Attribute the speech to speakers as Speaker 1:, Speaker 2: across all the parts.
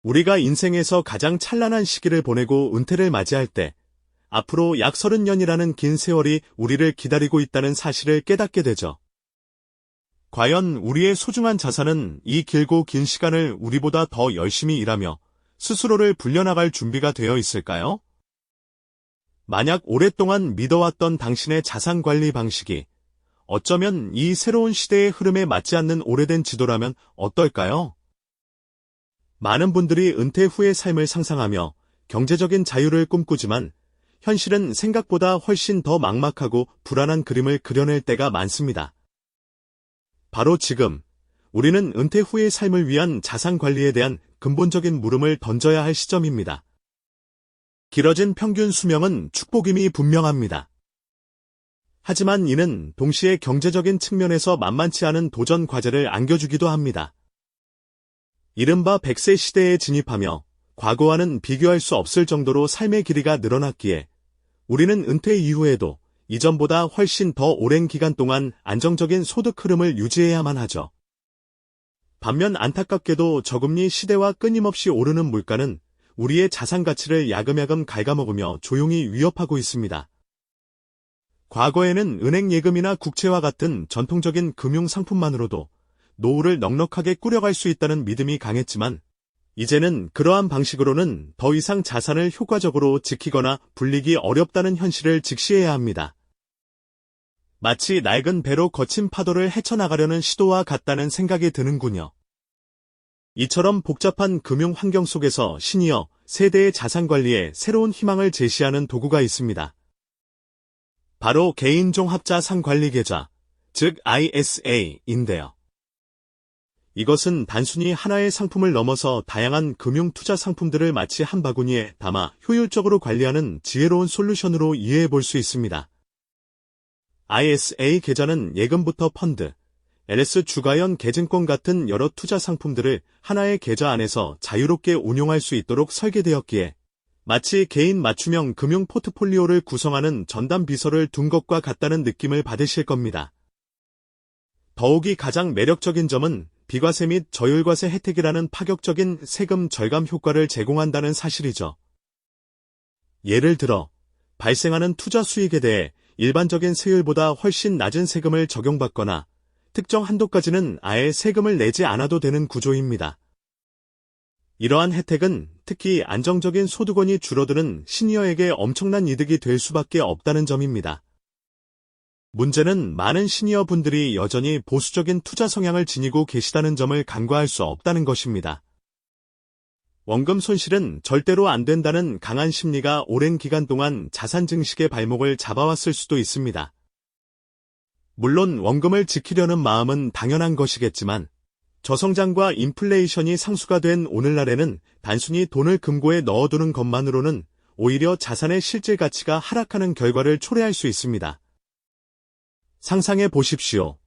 Speaker 1: 우리가 인생에서 가장 찬란한 시기를 보내고 은퇴를 맞이할 때, 앞으로 약 30년이라는 긴 세월이 우리를 기다리고 있다는 사실을 깨닫게 되죠. 과연 우리의 소중한 자산은 이 길고 긴 시간을 우리보다 더 열심히 일하며 스스로를 불려나갈 준비가 되어 있을까요? 만약 오랫동안 믿어왔던 당신의 자산관리 방식이 어쩌면 이 새로운 시대의 흐름에 맞지 않는 오래된 지도라면 어떨까요? 많은 분들이 은퇴 후의 삶을 상상하며 경제적인 자유를 꿈꾸지만 현실은 생각보다 훨씬 더 막막하고 불안한 그림을 그려낼 때가 많습니다. 바로 지금 우리는 은퇴 후의 삶을 위한 자산 관리에 대한 근본적인 물음을 던져야 할 시점입니다. 길어진 평균 수명은 축복임이 분명합니다. 하지만 이는 동시에 경제적인 측면에서 만만치 않은 도전 과제를 안겨주기도 합니다. 이른바 100세 시대에 진입하며 과거와는 비교할 수 없을 정도로 삶의 길이가 늘어났기에 우리는 은퇴 이후에도 이전보다 훨씬 더 오랜 기간 동안 안정적인 소득 흐름을 유지해야만 하죠. 반면 안타깝게도 저금리 시대와 끊임없이 오르는 물가는 우리의 자산 가치를 야금야금 갉아먹으며 조용히 위협하고 있습니다. 과거에는 은행 예금이나 국채와 같은 전통적인 금융 상품만으로도 노후를 넉넉하게 꾸려갈 수 있다는 믿음이 강했지만 이제는 그러한 방식으로는 더 이상 자산을 효과적으로 지키거나 불리기 어렵다는 현실을 직시해야 합니다. 마치 낡은 배로 거친 파도를 헤쳐나가려는 시도와 같다는 생각이 드는군요. 이처럼 복잡한 금융 환경 속에서 시니어 세대의 자산 관리에 새로운 희망을 제시하는 도구가 있습니다. 바로 개인종합자산관리계좌, 즉 ISA인데요. 이것은 단순히 하나의 상품을 넘어서 다양한 금융 투자 상품들을 마치 한 바구니에 담아 효율적으로 관리하는 지혜로운 솔루션으로 이해해 볼 수 있습니다. ISA 계좌는 예금부터 펀드, LS 주가연 계증권 같은 여러 투자 상품들을 하나의 계좌 안에서 자유롭게 운용할 수 있도록 설계되었기에 마치 개인 맞춤형 금융 포트폴리오를 구성하는 전담 비서를 둔 것과 같다는 느낌을 받으실 겁니다. 더욱이 가장 매력적인 점은 비과세 및 저율과세 혜택이라는 파격적인 세금 절감 효과를 제공한다는 사실이죠. 예를 들어 발생하는 투자 수익에 대해 일반적인 세율보다 훨씬 낮은 세금을 적용받거나 특정 한도까지는 아예 세금을 내지 않아도 되는 구조입니다. 이러한 혜택은 특히 안정적인 소득원이 줄어드는 시니어에게 엄청난 이득이 될 수밖에 없다는 점입니다. 문제는 많은 시니어 분들이 여전히 보수적인 투자 성향을 지니고 계시다는 점을 간과할 수 없다는 것입니다. 원금 손실은 절대로 안 된다는 강한 심리가 오랜 기간 동안 자산 증식의 발목을 잡아왔을 수도 있습니다. 물론 원금을 지키려는 마음은 당연한 것이겠지만 저성장과 인플레이션이 상수가 된 오늘날에는 단순히 돈을 금고에 넣어두는 것만으로는 오히려 자산의 실질 가치가 하락하는 결과를 초래할 수 있습니다. 상상해 보십시오.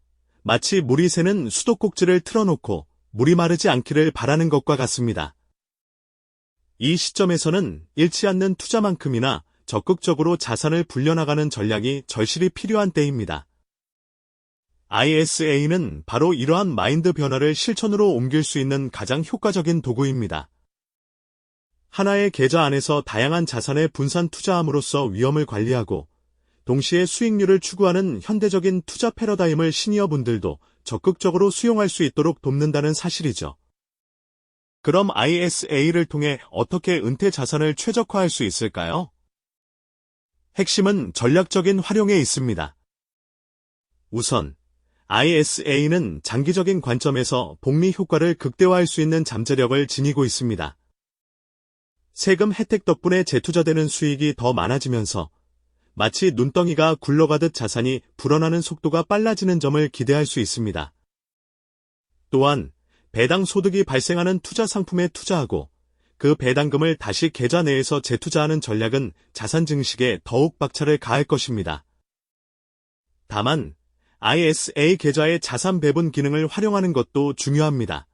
Speaker 1: 마치 물이 새는 수도꼭지를 틀어놓고 물이 마르지 않기를 바라는 것과 같습니다. 이 시점에서는 잃지 않는 투자만큼이나 적극적으로 자산을 불려나가는 전략이 절실히 필요한 때입니다. ISA는 바로 이러한 마인드 변화를 실천으로 옮길 수 있는 가장 효과적인 도구입니다. 하나의 계좌 안에서 다양한 자산에 분산 투자함으로써 위험을 관리하고 동시에 수익률을 추구하는 현대적인 투자 패러다임을 시니어분들도 적극적으로 수용할 수 있도록 돕는다는 사실이죠. 그럼 ISA를 통해 어떻게 은퇴 자산을 최적화할 수 있을까요? 핵심은 전략적인 활용에 있습니다. 우선 ISA는 장기적인 관점에서 복리 효과를 극대화할 수 있는 잠재력을 지니고 있습니다. 세금 혜택 덕분에 재투자되는 수익이 더 많아지면서 마치 눈덩이가 굴러가듯 자산이 불어나는 속도가 빨라지는 점을 기대할 수 있습니다. 또한 배당 소득이 발생하는 투자 상품에 투자하고 그 배당금을 다시 계좌 내에서 재투자하는 전략은 자산 증식에 더욱 박차를 가할 것입니다. 다만 ISA 계좌의 자산 배분 기능을 활용하는 것도 중요합니다.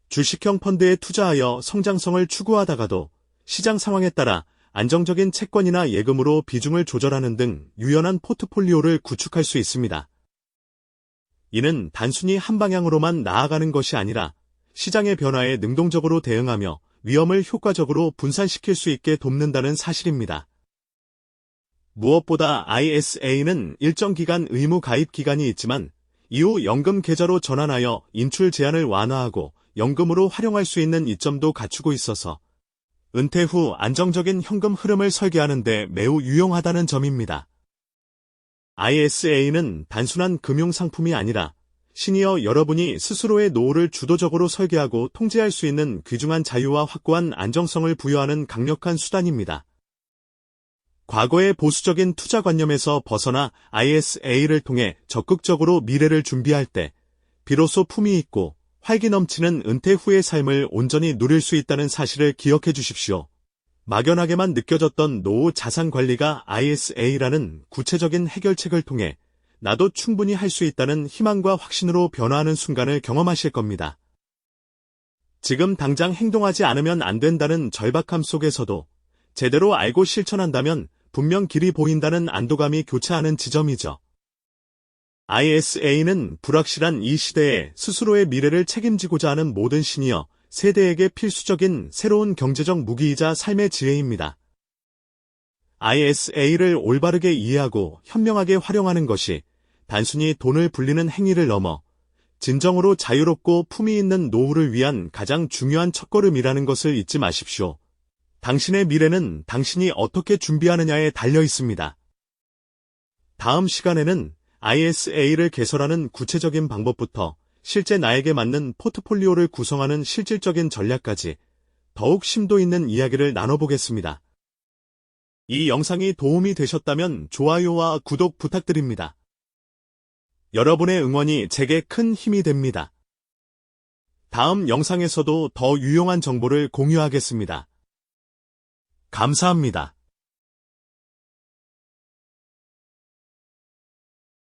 Speaker 1: 주식형 펀드에 투자하여 성장성을 추구하다가도 시장 상황에 따라 안정적인 채권이나 예금으로 비중을 조절하는 등 유연한 포트폴리오를 구축할 수 있습니다. 이는 단순히 한 방향으로만 나아가는 것이 아니라 시장의 변화에 능동적으로 대응하며 위험을 효과적으로 분산시킬 수 있게 돕는다는 사실입니다. 무엇보다 ISA는 일정 기간 의무 가입 기간이 있지만 이후 연금 계좌로 전환하여 인출 제한을 완화하고 연금으로 활용할 수 있는 이점도 갖추고 있어서 은퇴 후 안정적인 현금 흐름을 설계하는 데 매우 유용하다는 점입니다. ISA는 단순한 금융상품이 아니라 시니어 여러분이 스스로의 노후를 주도적으로 설계하고 통제할 수 있는 귀중한 자유와 확고한 안정성을 부여하는 강력한 수단입니다. 과거의 보수적인 투자관념에서 벗어나 ISA를 통해 적극적으로 미래를 준비할 때 비로소 품위 있고 활기 넘치는 은퇴 후의 삶을 온전히 누릴 수 있다는 사실을 기억해 주십시오. 막연하게만 느껴졌던 노후 자산 관리가 ISA라는 구체적인 해결책을 통해 나도 충분히 할 수 있다는 희망과 확신으로 변화하는 순간을 경험하실 겁니다. 지금 당장 행동하지 않으면 안 된다는 절박함 속에서도 제대로 알고 실천한다면 분명 길이 보인다는 안도감이 교차하는 지점이죠. ISA는 불확실한 이 시대에 스스로의 미래를 책임지고자 하는 모든 시니어 세대에게 필수적인 새로운 경제적 무기이자 삶의 지혜입니다. ISA를 올바르게 이해하고 현명하게 활용하는 것이 단순히 돈을 불리는 행위를 넘어 진정으로 자유롭고 품위 있는 노후를 위한 가장 중요한 첫걸음이라는 것을 잊지 마십시오. 당신의 미래는 당신이 어떻게 준비하느냐에 달려 있습니다. 다음 시간에는 ISA를 개설하는 구체적인 방법부터 실제 나에게 맞는 포트폴리오를 구성하는 실질적인 전략까지 더욱 심도 있는 이야기를 나눠보겠습니다. 이 영상이 도움이 되셨다면 좋아요와 구독 부탁드립니다. 여러분의 응원이 제게 큰 힘이 됩니다. 다음 영상에서도 더 유용한 정보를 공유하겠습니다. 감사합니다.